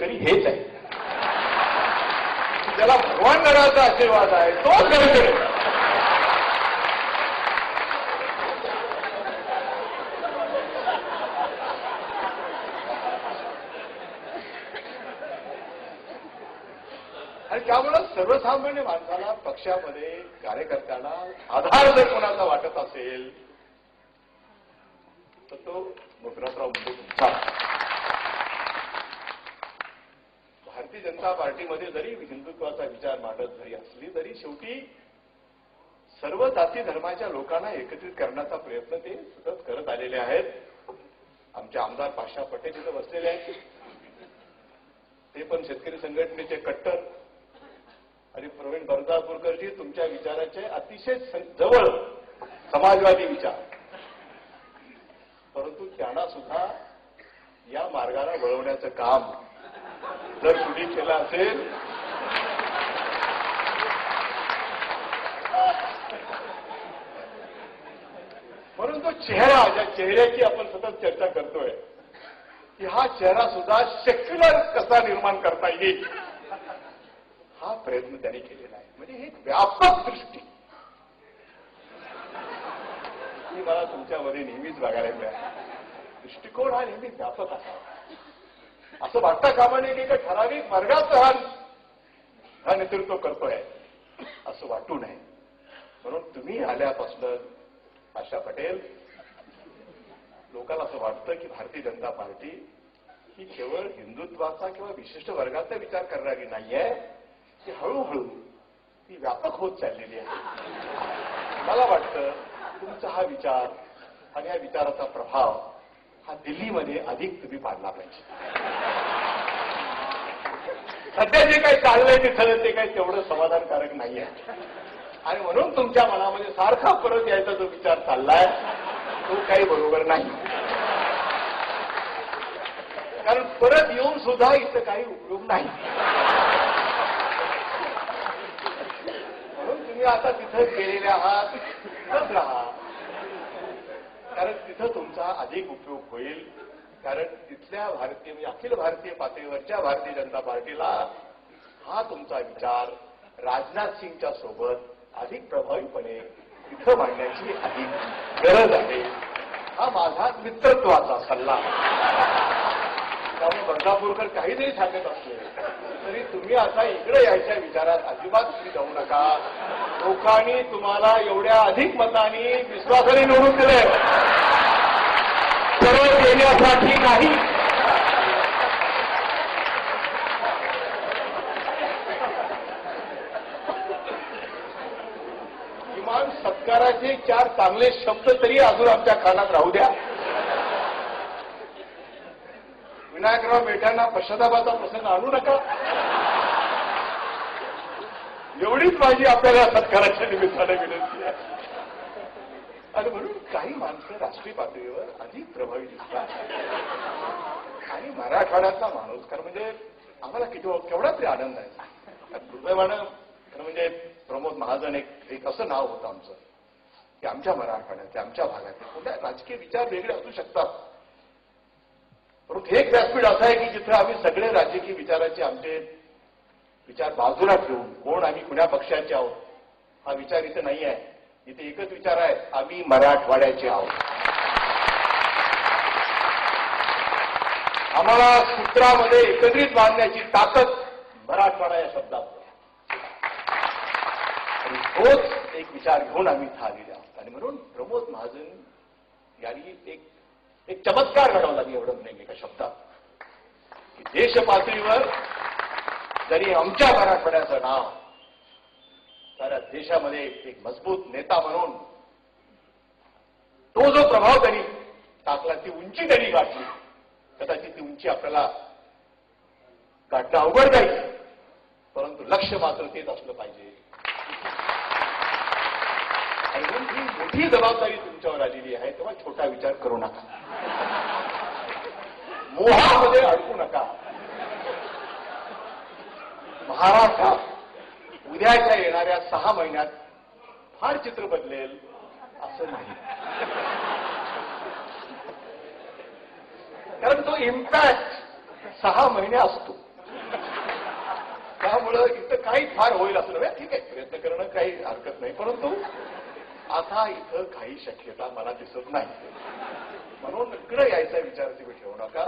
शेतकरी हेच आहे, ज्याला भगवान नराचा आशीर्वाद आहे तो खरं करेल. आणि त्यामुळं सर्वसामान्य माणसाला, पक्षामध्ये कार्यकर्त्यांना आधार जर कोणाचा वाटत असेल तर तो मुद्रातराव मुंडे तुमचा. भारतीय जनता पार्टीमध्ये जरी हिंदुत्वाचा विचार मांडत जरी असली तरी शेवटी सर्व जाती धर्माच्या लोकांना एकत्रित करण्याचा प्रयत्न ते सतत करत आलेले आहेत. आमचे आमदार पाशा पटेल इथं बसलेले आहेत, ते पण शेतकरी संघटनेचे कट्टर. आणि प्रवीण बर्दापूरकरजी तुमच्या विचाराचे अतिशय जवळ समाजवादी विचार, परंतु त्यांना सुद्धा या मार्गाला वळवण्याचं काम जर कुणी केलं असेल म्हणून तो चेहरा, ज्या चेहऱ्याची आपण सतत चर्चा करतोय की हा चेहरा सुद्धा सेक्युलर कसा निर्माण करता येईल हा प्रयत्न त्यांनी केलेला आहे. म्हणजे ही व्यापक दृष्टी ही मला तुमच्यामध्ये नेहमीच बघायला मिळाली. दृष्टिकोन हा नेहमी व्यापक असावा. असं वाटता कामा नये की एका ठराविक वर्गाचं हा नेतृत्व करतोय असं वाटू नये. म्हणून तुम्ही आल्यापासून आशा पटेल लोकांना असं वाटतं की भारतीय जनता पार्टी ही केवळ हिंदुत्वाचा किंवा विशिष्ट वर्गाचा विचार करणारी नाहीये, ती हळूहळू ती व्यापक होत चाललेली आहे. मला वाटतं तुमचा हा विचार आणि या विचाराचा प्रभाव हा दिल्लीमध्ये अधिक तुम्ही पाडला पाहिजे. सध्या जे काही चाललंय तिथं ते काही तेवढं समाधानकारक नाही आहे. आणि म्हणून तुमच्या मनामध्ये सारखा परत यायचा जो विचार चाललाय तो काही बरोबर नाही. कारण परत येऊन सुद्धा इथं काही उपयोग नाही. म्हणून तुम्ही आता तिथं गेलेले आहात, तिथंच राहा. कारण तिथं तुमचा अधिक उपयोग होईल. कारण तिथल्या भारतीय म्हणजे अखिल भारतीय पातळीवरच्या भारतीय जनता पार्टीला हा तुमचा विचार राजनाथ सिंगच्या सोबत अधिक प्रभावीपणे तिथं मांडण्याची अधिक गरज आहे. हा माझा मित्रत्वाचा सल्ला. त्यामुळे बर्दापूरकर काही जरी सांगत असले तरी तुम्ही आता इकडे यायच्या विचारात अजिबात तुम्ही जाऊ नका. लोकांनी तुम्हाला एवढ्या अधिक मतांनी विश्वासाने निवडून दिले, परत येण्यासाठी नाही. किमान सत्काराचे 4 चांगले शब्द तरी अजून आमच्या कानात राहू द्या. विनायकराव मेट्यांना पश्चातापाचा प्रसंग आणू नका. एवढीच माझी आपल्याला सत्काराच्या निमित्ताने विनंती आहे. आणि म्हणून काही माणसं राष्ट्रीय पातळीवर अधिक प्रभावी दिसतात. आणि मराठवाड्यातला माणूस खरं म्हणजे आम्हाला केवढा तरी आनंद आहे. दुर्दैवानं खरं म्हणजे प्रमोद महाजन एक असं नाव होतं आमचं की आमच्या मराठवाड्यातले, आमच्या भागातले कुठल्या राजकीय विचार वेगळे असू शकतात, परंतु एक व्यासपीठ असं आहे की जिथे आम्ही सगळे राजकीय विचाराचे आमचे विचार बाजूला ठेवून कोण आम्ही कुण्या पक्षाचे आहोत हा विचार इथे नाही आहे. इथे एकच विचार आहे, आम्ही मराठवाड्याचे आहोत. आम्हाला सूत्रामध्ये एकत्रित बांधण्याची ताकद मराठवाडा या शब्दात आणि तोच एक विचार घेऊन आम्ही इथं आलेले आहोत. आणि म्हणून प्रमोद महाजन यांनी एक चमत्कार घडवला. मी एवढं म्हणेन एका शब्दात की देश पातळीवर जरी आमच्या मराठवाड्याचं नाव साऱ्या देशामध्ये एक मजबूत नेता म्हणून तो जो प्रभाव त्यांनी टाकला, ती उंची त्यांनी गाठली. कदाचित ती उंची आपल्याला गाठणं अवघड जाईल, परंतु लक्ष मात्र तेच असलं पाहिजे. आणि म्हणून ही मोठी जबाबदारी तुमच्यावर आलेली आहे. तेव्हा छोटा विचार करू नका, मोहामध्ये अडकू नका. महाराष्ट्रात उद्याच्या येणाऱ्या 6 महिन्यात फार चित्र बदलेल असं नाही. कारण तो इम्पॅक्ट 6 महिने असतो. त्यामुळं इथं काही फार होईल असं नव्हे. ठीक आहे, प्रयत्न करणं काही हरकत नाही, परंतु आता इथं काही शक्यता मला दिसत नाही. म्हणून इकडे यायचा विचार तुम्ही ठेवू नका.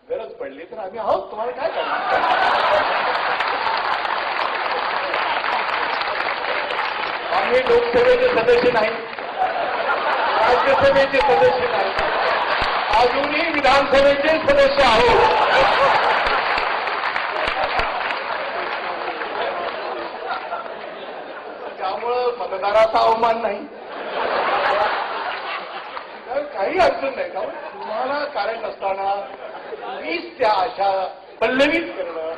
गरज पडली तर आम्ही आहोत, तुम्हाला काय करणार. आम्ही लोकसभेचे सदस्य नाही, राज्यसभेचे सदस्य नाही, अजूनही विधानसभेचे सदस्य आहोत. त्यामुळं मतदाराचा अवमान नाही, काही अडचण नाही. त्यामुळे तुम्हाला कारण नसताना मीच त्या आशा पल्लवित करणं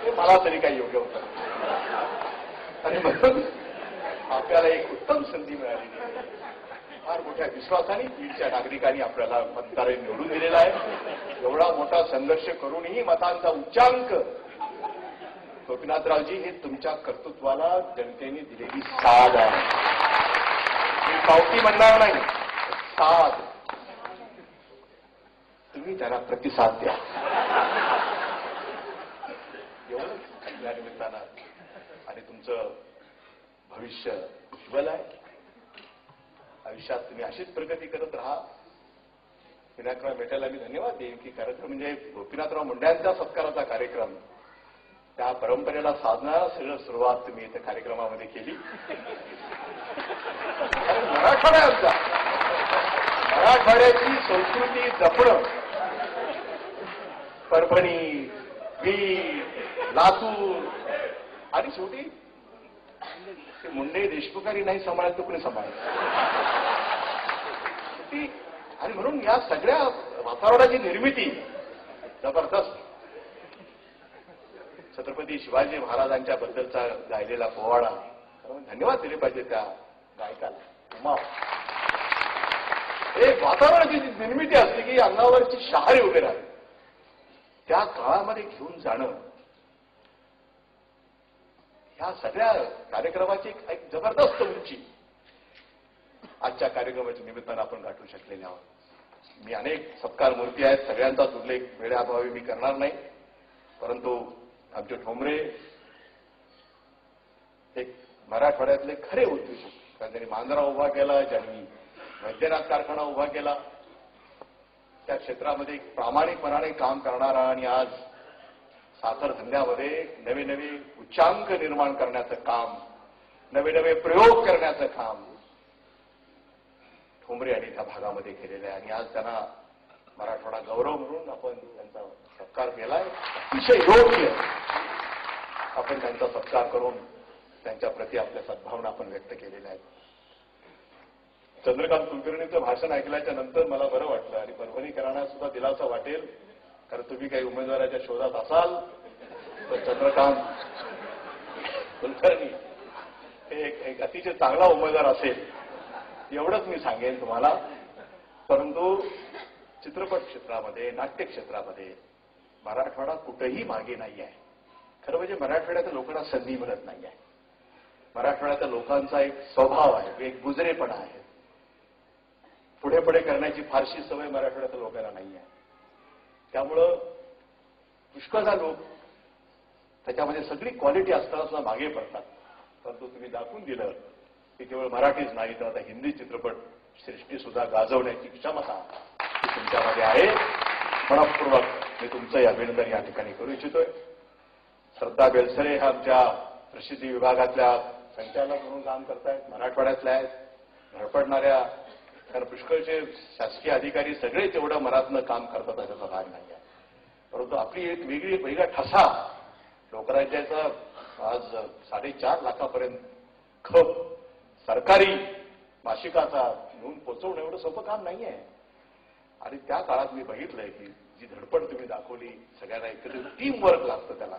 ते मला तरी काही योग्य होतं. आणि म्हणून आपल्याला एक उत्तम संधी मिळालेली आहे. फार मोठ्या विश्वासाने बीडच्या नागरिकांनी आपल्याला मतदारांनी निवडून दिलेला आहे. एवढा मोठा संघर्ष करूनही मतांचा उच्चांक, गोपीनाथरावजी, हे तुमच्या कर्तृत्वाला जनतेने दिलेली साथ आहे. मी पावती म्हणणार नाही, साथ. तुम्ही त्याला प्रतिसाद द्या. एवढंच या निमित्तानं. आणि तुमचं भविष्य उज्ज्वल आहे. आयुष्यात तुम्ही अशीच प्रगती करत राहा. विनायकराव मेटेला मी धन्यवाद देईन की कार्यक्रम म्हणजे गोपीनाथराव मुंड्यांच्या सत्काराचा कार्यक्रम, त्या परंपरेला साधणारा सगळं सुरुवात तुम्ही इथं कार्यक्रमामध्ये केली. मराठवाडा आमचा, मराठवाड्याची संस्कृती जपणं, परभणी, बीड, लातूर, आणि शेवटी मुंडे देशमुखांनी नाही सांभाळत तर कुणी सांभाळत. आणि म्हणून या सगळ्या वातावरणाची निर्मिती जबरदस्त. छत्रपती शिवाजी महाराजांच्या बद्दलचा गायलेला पोवाडा, धन्यवाद दिले पाहिजे त्या गायकाला. उमा, एक वातावरणाची निर्मिती असते की अंगावरची शहारे उभे राहते. त्या काळामध्ये घेऊन जाणं, ह्या सगळ्या कार्यक्रमाची एक जबरदस्त उंची आजच्या कार्यक्रमाच्या निमित्तानं आपण गाठू शकलेले आहोत. मी अनेक सत्कार मूर्ती आहेत, सगळ्यांचाच उल्लेख वेळेअभावी मी करणार नाही, परंतु आमचे ठोंबरे एक मराठवाड्यातले खरे उद्योजक. कारण त्यांनी मांजरा उभा केला, ज्यांनी वैद्यनाथ कारखाना उभा केला, त्या क्षेत्रामध्ये प्रामाणिकपणाने काम करणारा आणि आज साखर धंद्यामध्ये नवे नवे उच्चांक निर्माण करण्याचं काम, नवे नवे प्रयोग करण्याचं काम ठोंबरे यांनी त्या भागामध्ये केलेलं आहे. आणि आज त्यांना मराठवाडा गौरव म्हणून आपण त्यांचा सत्कार केलाय. अतिशय योग्य आपण त्यांचा सत्कार करून त्यांच्या प्रती आपल्या सद्भावना आपण व्यक्त केलेल्या आहेत. चंद्रकांत कुलकर्णीचं भाषण ऐकल्याच्या नंतर मला बरं वाटलं आणि परभणीकरांना सुद्धा दिलासा वाटेल. कारण तुम्ही काही उमेदवाराच्या शोधात असाल तर चंद्रकांत कुलकर्णी हे एक अतिशय चांगला उमेदवार असेल, एवढंच मी सांगेन तुम्हाला. परंतु चित्रपट क्षेत्रामध्ये, नाट्य क्षेत्रामध्ये मराठवाडा कुठेही मागे नाही आहे. खरं म्हणजे मराठवाड्याच्या लोकांना संधी मिळत नाही आहे. मराठवाड्याच्या लोकांचा एक स्वभाव आहे, एक गुजरेपणा आहे. पुढे पुढे करण्याची फारशी सवय मराठवाड्याच्या लोकांना नाही आहे. त्यामुळं पुष्कळदा लोक त्याच्यामध्ये सगळी क्वालिटी असताना सुद्धा मागे पडतात. परंतु तुम्ही दाखवून दिलं की केवळ मराठीच नाही तर आता हिंदी चित्रपट सृष्टी सुद्धा गाजवण्याची क्षमता तुमच्यामध्ये आहे. मनपूर्वक मी तुमचंही अभिनंदन या ठिकाणी करू इच्छितोय. श्रद्धा बेलसरे ह्या आमच्या प्रसिद्धी विभागातल्या संचालक म्हणून काम करतायत, मराठवाड्यातल्या आहेत, धडपडणाऱ्या. कारण पुष्कळचे शासकीय अधिकारी सगळे तेवढं मनातनं काम करतात त्याचा भाग नाही आहे. परंतु आपली एक वेगळा ठसा लोकराज्याचा आज 4.5 लाखापर्यंत खप सरकारी मासिकाचा घेऊन पोहोचवणं एवढं सोपं काम नाही आहे. आणि त्या काळात मी बघितलंय की जी धडपड तुम्ही दाखवली, सगळ्यांना एकत्रित टीम वर्क लागतं त्याला,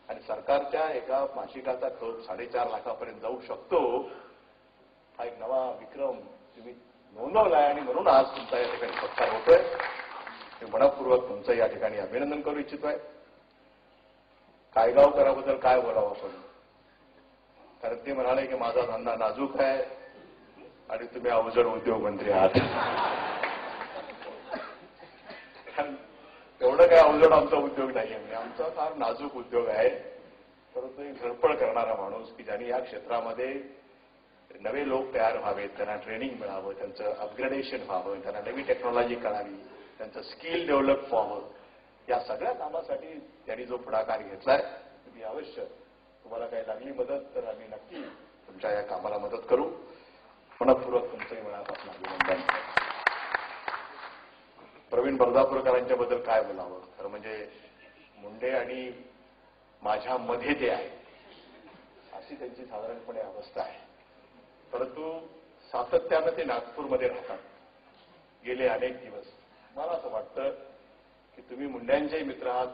आणि सरकारच्या एका मासिकाचा खप 4.5 लाखापर्यंत जाऊ शकतो, हा एक नवा विक्रम तुम्ही नोंदवलाय. आणि म्हणून आज तुमचा या ठिकाणी सत्कार होतोय. मी मनपूर्वक तुमचं या ठिकाणी अभिनंदन करू इच्छितोय. कायगावकराबद्दल काय बोलावं आपण, कारण ते म्हणाले की माझा धंदा नाजूक आहे आणि तुम्ही अवजड उद्योगमंत्री आहात. एवढं काय अवजड आमचा उद्योग नाही आहे. आमचा फार नाजूक उद्योग आहे. परंतु एक धडपड करणारा माणूस की ज्यांनी या क्षेत्रामध्ये नवे लोक तयार व्हावेत, त्यांना ट्रेनिंग मिळावं, त्यांचं अपग्रेडेशन व्हावं, त्यांना नवी टेक्नॉलॉजी कळावी, त्यांचं स्किल डेव्हलप व्हावं, या सगळ्या कामासाठी त्यांनी जो पुढाकार घेतलाय, तुम्ही अवश्य, तुम्हाला काही लागली मदत तर आम्ही नक्की तुमच्या या कामाला मदत करू. मनपूर्वक तुमचंही मनापासून अभिनंदन. प्रवीण बर्दापूरकरांच्याबद्दल काय बोलावं, खरं म्हणजे मुंडे आणि माझ्यामध्ये ते आहे अशी त्यांची साधारणपणे अवस्था आहे. परंतु सातत्यानं ते नागपूरमध्ये राहतात गेले अनेक दिवस. मला असं वाटतं की तुम्ही मुंड्यांचे मित्र आहात,